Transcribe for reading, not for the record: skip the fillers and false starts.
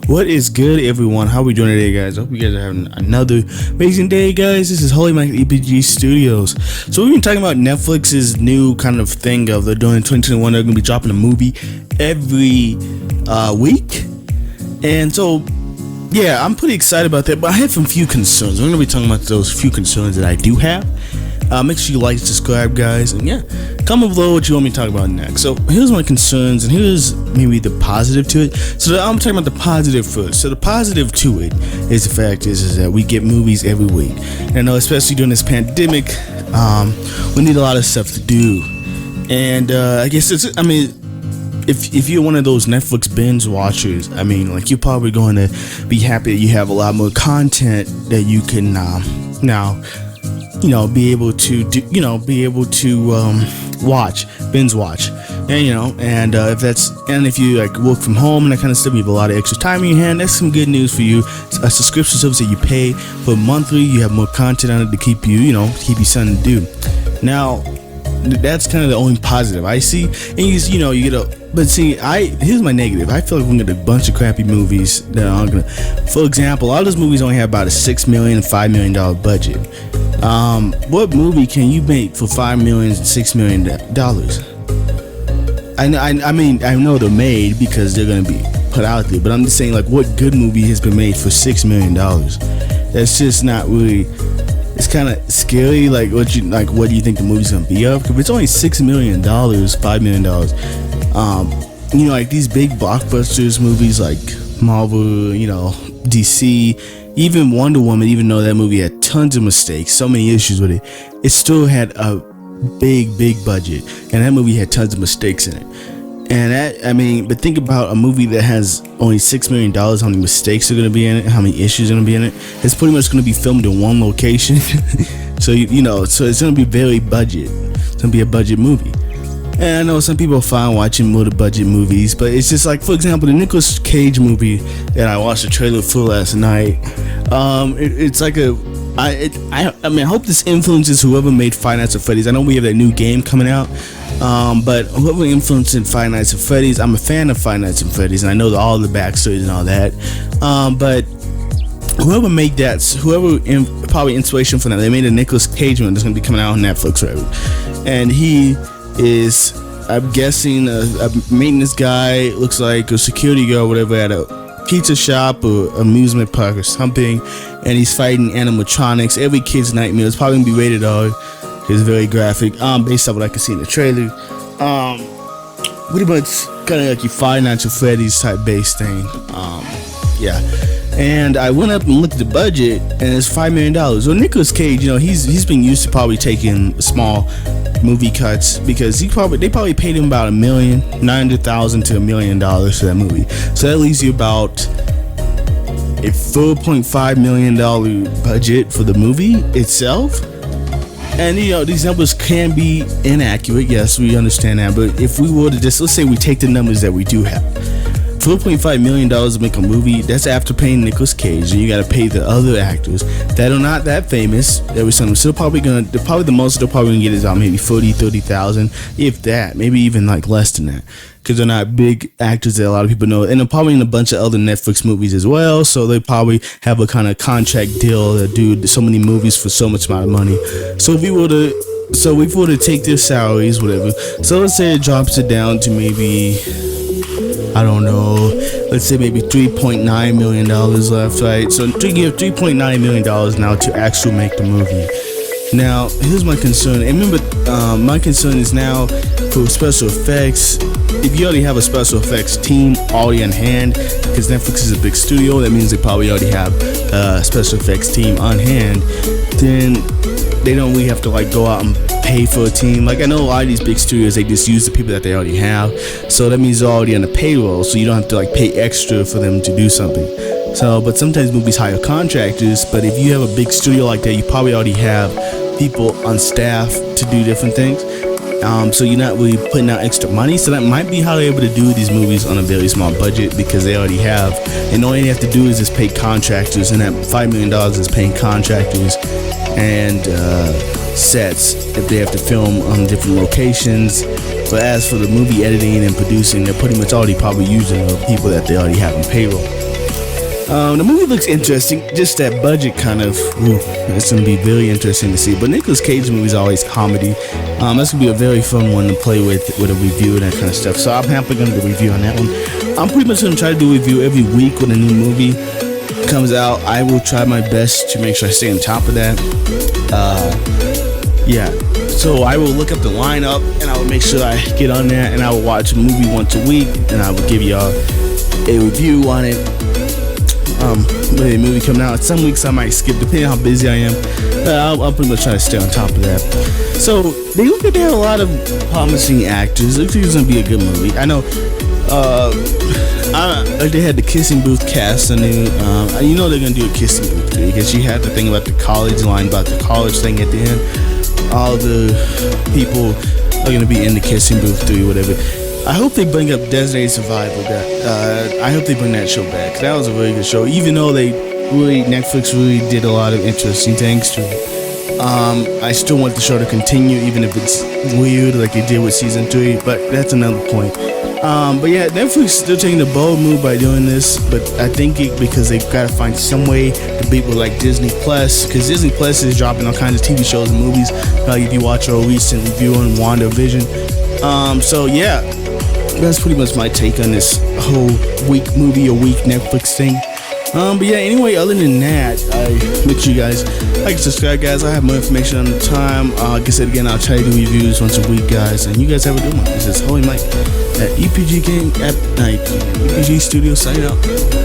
What is good, everyone? How are we doing today, guys? I hope you guys are having another amazing day, guys. This is 𝗟𝗶𝗸𝗲 Studios. So we've been talking about Netflix's new kind of thing of they're doing in 2021. They're going to be dropping a movie every week. And so, yeah, I'm pretty excited about that. But I have some few concerns. We're going to be talking about those few concerns that I do have. Make sure you like, subscribe, guys, and yeah, comment below what you want me to talk about next. So here's my concerns, and here's maybe the positive to it. So I'm talking about the positive first. So the positive to it is the fact is that we get movies every week. And I know, especially during this pandemic, we need a lot of stuff to do. And I guess if you're one of those Netflix binge watchers, you're probably going to be happy that you have a lot more content that you can now be able to do, binge watch, and if you like work from home and that kind of stuff, you have a lot of extra time in your hand. That's some good news for you. A subscription service that you pay for monthly, you have more content on it to keep you, keep you something to do. Now, that's kind of the only positive I see. And you get a. But see, here's my negative. I feel like we're gonna get a bunch of crappy movies that aren't gonna. For example, a lot of those movies only have about a $6 million and $5 million budget. What movie can you make for $5 million and $6 million? I know they're made because they're gonna be put out there, but I'm just saying, like, what good movie has been made for $6 million? That's just not really. It's kind of scary. What do you think the movie's gonna be of? If it's only $6 million, $5 million, like these big blockbusters movies like Marvel, DC, even Wonder Woman, even though that movie had tons of mistakes, so many issues with it, it still had a big budget, and that movie had tons of mistakes in it. And but think about a movie that has only $6 million, how many mistakes are going to be in it, how many issues are going to be in it. It's pretty much going to be filmed in one location. So it's going to be very budget. It's going to be a budget movie. And I know some people are fine watching more budget movies, but it's just like, for example, the Nicolas Cage movie that I watched the trailer for last night. It's like I hope this influences whoever made Five Nights at Freddy's. I know we have that new game coming out, but whoever influenced in Five Nights at Freddy's, I'm a fan of Five Nights at Freddy's, and I know all the backstories and all that. But whoever made that, probably inspiration for that, they made a Nicolas Cage one that's gonna be coming out on Netflix forever, and he is, I'm guessing, a maintenance guy, looks like a security guard or whatever at a pizza shop or amusement park or something, and he's fighting animatronics. Every kid's nightmare. It's probably gonna be rated R. It's very graphic, based on what I can see in the trailer. Pretty much kind of like your Five Nights at Freddy's type base thing. Yeah. And I went up and looked at the budget, and it's $5 million. Well, Nicolas Cage, he's been used to probably taking small movie cuts, because they probably paid him about $900,000 to $1 million for that movie. So that leaves you about a $4.5 million budget for the movie itself. And these numbers can be inaccurate. Yes, we understand that. But if we were to let's say we take the numbers that we do have. $4.5 million to make a movie, that's after paying Nicolas Cage, and you got to pay the other actors that are not that famous. So they're probably the most they're probably gonna get is maybe 30,000, if that, maybe even like less than that, because they're not big actors that a lot of people know, and they're probably in a bunch of other Netflix movies as well. So they probably have a kind of contract deal that do so many movies for so much amount of money. So if we were to take their salaries, whatever, so let's say it drops it down to maybe, I don't know, let's say maybe $3.9 million left, right? So you have $3.9 million now to actually make the movie. Now, here's my concern. And remember, my concern is now for special effects. If you already have a special effects team already on hand, because Netflix is a big studio, that means they probably already have a special effects team on hand, then they don't really have to go out and pay for a team. I know a lot of these big studios, they just use the people that they already have, so that means they're already on the payroll, so you don't have to pay extra for them to do something. But sometimes movies hire contractors, but if you have a big studio like that, you probably already have people on staff to do different things, so you're not really putting out extra money. So that might be how they're able to do these movies on a very small budget, because they already have, and all they have to do is just pay contractors, and that $5 million is paying contractors and sets if they have to film on different locations. But as for the movie editing and producing, they're pretty much already probably using the people that they already have on payroll. The movie looks interesting. Just that budget kind of, it's going to be very interesting to see. But Nicolas Cage movies are always comedy. That's going to be a very fun one to play with a review and that kind of stuff. So I'm happily going to do a review on that one. I'm pretty much going to try to do a review every week when a new movie comes out. I will try my best to make sure I stay on top of that. Yeah. So I will look up the lineup and I will make sure I get on there and I will watch a movie once a week and I will give y'all a review on it. When the movie coming out, some weeks I might skip depending on how busy I am. But I'll pretty much try to stay on top of that. So they look like they have a lot of promising actors. It looks like it's gonna be a good movie. I know. Like they had the Kissing Booth cast, and you know they're gonna do a Kissing Booth because you had the thing about the college line, about the college thing at the end. All the people are gonna be in the Kissing Booth 3, whatever. I hope they bring up Designated Survivor. I hope they bring that show back. That was a really good show. Even though Netflix really did a lot of interesting things to it. I still want the show to continue, even if it's weird like they did with season 3. But that's another point. But yeah, Netflix is still taking a bold move by doing this. But I think because they've got to find some way to beat with like Disney Plus, because Disney Plus is dropping all kinds of TV shows and movies. Like if you watch our recent review on WandaVision. So yeah. That's pretty much my take on this whole week Netflix thing. But yeah, anyway, other than that, I make sure you guys like and subscribe, guys. I have more information on the time. Like I said again, I'll try to do reviews once a week, guys. And you guys have a good one. This is Holy Mike at EPG Studio. Sign out.